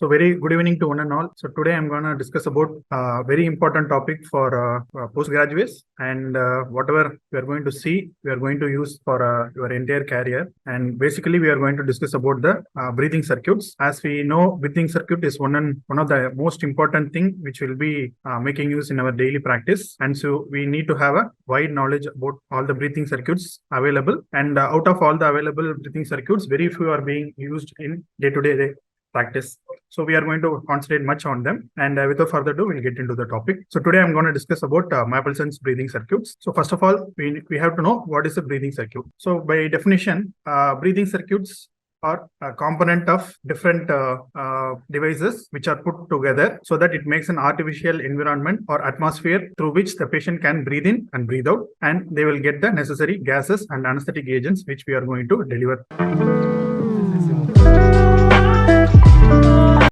So very good evening to one and all. So today I'm going to discuss about a very important topic for postgraduates, and whatever we are going to see, we are going to use for your entire career. And basically we are going to discuss about the breathing circuits. As we know, breathing circuit is one of the most important thing which will be making use in our daily practice. And so we need to have a wide knowledge about all the breathing circuits available. And out of all the available breathing circuits, very few are being used in day-to-day practice. So we are going to concentrate much on them. And without further ado, we'll get into the topic. So today I'm going to discuss about Mapleson's breathing circuits. So first of all, we have to know what is a breathing circuit. So by definition, breathing circuits are a component of different devices which are put together so that it makes an artificial environment or atmosphere through which the patient can breathe in and breathe out, and they will get the necessary gases and anesthetic agents which we are going to deliver.